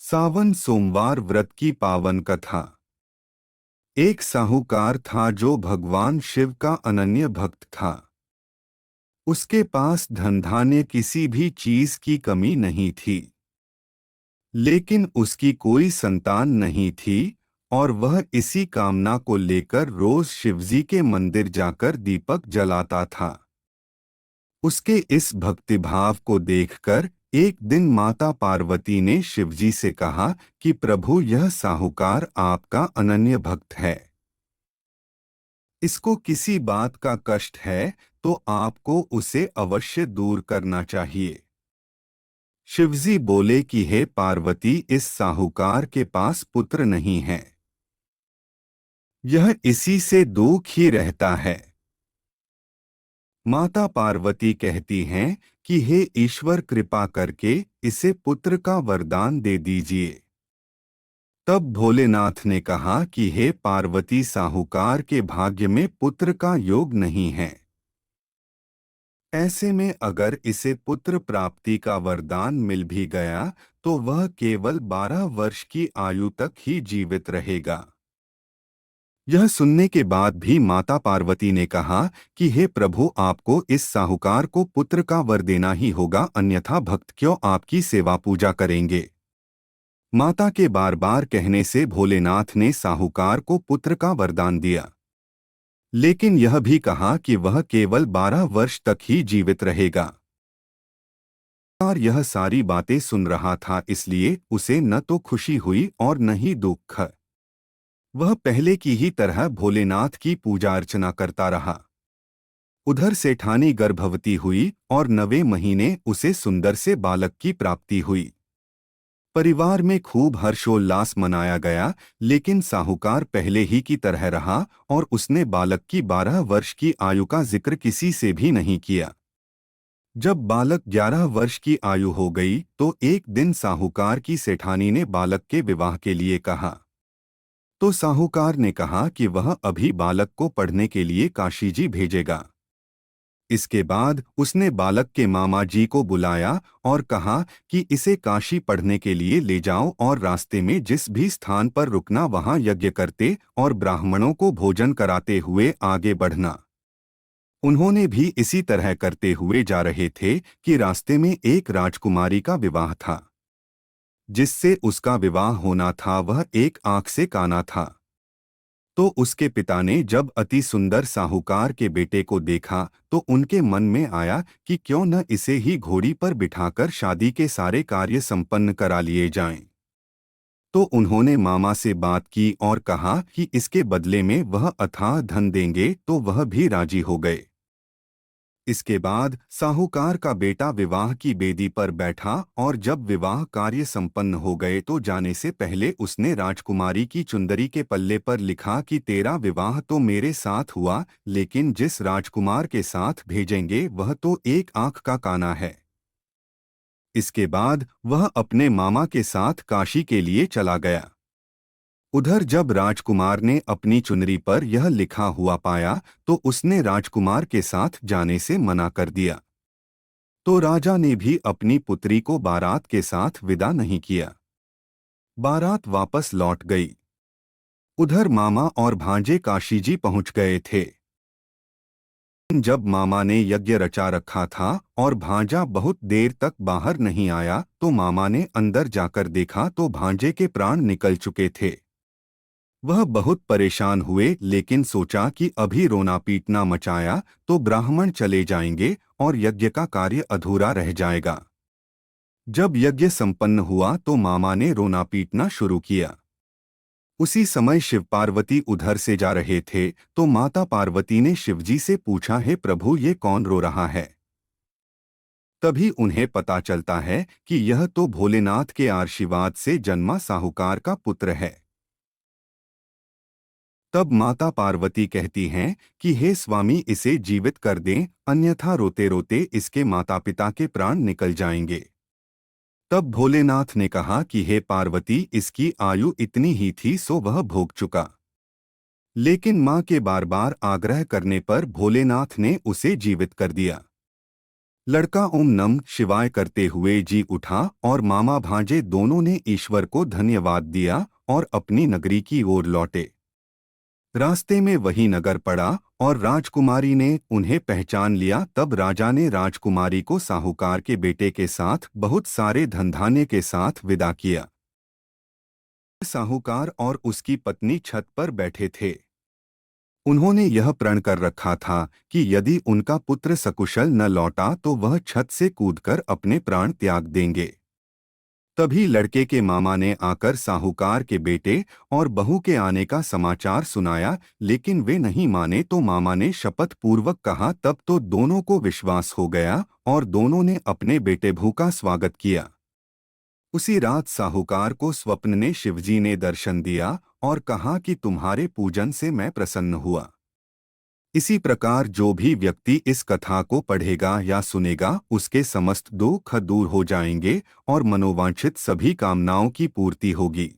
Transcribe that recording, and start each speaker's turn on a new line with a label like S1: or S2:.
S1: सावन सोमवार व्रत की पावन कथा। एक साहूकार था जो भगवान शिव का अनन्य भक्त था। उसके पास धन धान्य किसी भी चीज की कमी नहीं थी, लेकिन उसकी कोई संतान नहीं थी और वह इसी कामना को लेकर रोज शिवजी के मंदिर जाकर दीपक जलाता था। उसके इस भक्तिभाव को देखकर एक दिन माता पार्वती ने शिवजी से कहा कि प्रभु, यह साहूकार आपका अनन्य भक्त है। इसको किसी बात का कष्ट है तो आपको उसे अवश्य दूर करना चाहिए। शिवजी बोले कि हे पार्वती, इस साहूकार के पास पुत्र नहीं है। यह इसी से दुख ही रहता है। माता पार्वती कहती हैं कि हे ईश्वर, कृपा करके इसे पुत्र का वरदान दे दीजिए। तब भोलेनाथ ने कहा कि हे पार्वती, साहूकार के भाग्य में पुत्र का योग नहीं है। ऐसे में अगर इसे पुत्र प्राप्ति का वरदान मिल भी गया तो वह केवल 12 वर्ष की आयु तक ही जीवित रहेगा। यह सुनने के बाद भी माता पार्वती ने कहा कि हे प्रभु, आपको इस साहूकार को पुत्र का वर देना ही होगा, अन्यथा भक्त क्यों आपकी सेवा पूजा करेंगे। माता के बार बार कहने से भोलेनाथ ने साहूकार को पुत्र का वरदान दिया, लेकिन यह भी कहा कि वह केवल 12 वर्ष तक ही जीवित रहेगा। और यह सारी बातें सुन रहा था, इसलिए उसे न तो खुशी हुई और न ही दुख। वह पहले की ही तरह भोलेनाथ की पूजा अर्चना करता रहा। उधर सेठानी गर्भवती हुई और 9वें महीने उसे सुंदर से बालक की प्राप्ति हुई। परिवार में खूब हर्षोल्लास मनाया गया, लेकिन साहूकार पहले ही की तरह रहा और उसने बालक की 12 वर्ष की आयु का जिक्र किसी से भी नहीं किया। जब बालक 11 वर्ष की आयु हो गई तो एक दिन साहूकार की सेठानी ने बालक के विवाह के लिए कहा। तो साहूकार ने कहा कि वह अभी बालक को पढ़ने के लिए काशी जी भेजेगा। इसके बाद उसने बालक के मामा जी को बुलाया और कहा कि इसे काशी पढ़ने के लिए ले जाओ और रास्ते में जिस भी स्थान पर रुकना वहां यज्ञ करते और ब्राह्मणों को भोजन कराते हुए आगे बढ़ना। उन्होंने भी इसी तरह करते हुए जा रहे थे कि रास्ते में एक राजकुमारी का विवाह था। जिससे उसका विवाह होना था वह एक आंख से काना था। तो उसके पिता ने जब अति सुंदर साहूकार के बेटे को देखा तो उनके मन में आया कि क्यों न इसे ही घोड़ी पर बिठाकर शादी के सारे कार्य संपन्न करा लिए जाएं। तो उन्होंने मामा से बात की और कहा कि इसके बदले में वह अथाह धन देंगे, तो वह भी राजी हो गए। इसके बाद साहूकार का बेटा विवाह की बेदी पर बैठा और जब विवाह कार्य संपन्न हो गए तो जाने से पहले उसने राजकुमारी की चुंदरी के पल्ले पर लिखा कि तेरा विवाह तो मेरे साथ हुआ, लेकिन जिस राजकुमार के साथ भेजेंगे वह तो एक आंख का काना है। इसके बाद वह अपने मामा के साथ काशी के लिए चला गया। उधर जब राजकुमार ने अपनी चुनरी पर यह लिखा हुआ पाया तो उसने राजकुमार के साथ जाने से मना कर दिया। तो राजा ने भी अपनी पुत्री को बारात के साथ विदा नहीं किया। बारात वापस लौट गई। उधर मामा और भांजे काशी जी पहुंच गए थे। जब मामा ने यज्ञ रचा रखा था और भांजा बहुत देर तक बाहर नहीं आया तो मामा ने अंदर जाकर देखा तो भांजे के प्राण निकल चुके थे। वह बहुत परेशान हुए, लेकिन सोचा कि अभी रोना पीटना मचाया तो ब्राह्मण चले जाएंगे और यज्ञ का कार्य अधूरा रह जाएगा। जब यज्ञ संपन्न हुआ तो मामा ने रोना पीटना शुरू किया। उसी समय शिव पार्वती उधर से जा रहे थे तो माता पार्वती ने शिवजी से पूछा, हे प्रभु, ये कौन रो रहा है। तभी उन्हें पता चलता है कि यह तो भोलेनाथ के आशीर्वाद से जन्मा साहूकार का पुत्र है। तब माता पार्वती कहती हैं कि हे स्वामी, इसे जीवित कर दें, अन्यथा रोते रोते इसके माता पिता के प्राण निकल जाएंगे। तब भोलेनाथ ने कहा कि हे पार्वती, इसकी आयु इतनी ही थी सो वह भोग चुका। लेकिन मां के बार बार आग्रह करने पर भोलेनाथ ने उसे जीवित कर दिया। लड़का ओम नम शिवाय करते हुए जी उठा और मामा भांजे दोनों ने ईश्वर को धन्यवाद दिया और अपनी नगरी की ओर लौटे। रास्ते में वही नगर पड़ा और राजकुमारी ने उन्हें पहचान लिया। तब राजा ने राजकुमारी को साहूकार के बेटे के साथ बहुत सारे धनधान्य के साथ विदा किया। साहूकार और उसकी पत्नी छत पर बैठे थे। उन्होंने यह प्रण कर रखा था कि यदि उनका पुत्र सकुशल न लौटा तो वह छत से कूदकर अपने प्राण त्याग देंगे। तभी लड़के के मामा ने आकर साहूकार के बेटे और बहू के आने का समाचार सुनाया, लेकिन वे नहीं माने तो मामा ने शपथ पूर्वक कहा। तब तो दोनों को विश्वास हो गया और दोनों ने अपने बेटे भू का स्वागत किया। उसी रात साहूकार को स्वप्न में शिवजी ने दर्शन दिया और कहा कि तुम्हारे पूजन से मैं प्रसन्न हुआ। इसी प्रकार जो भी व्यक्ति इस कथा को पढ़ेगा या सुनेगा उसके समस्त दुख दूर हो जाएंगे और मनोवांछित सभी कामनाओं की पूर्ति होगी।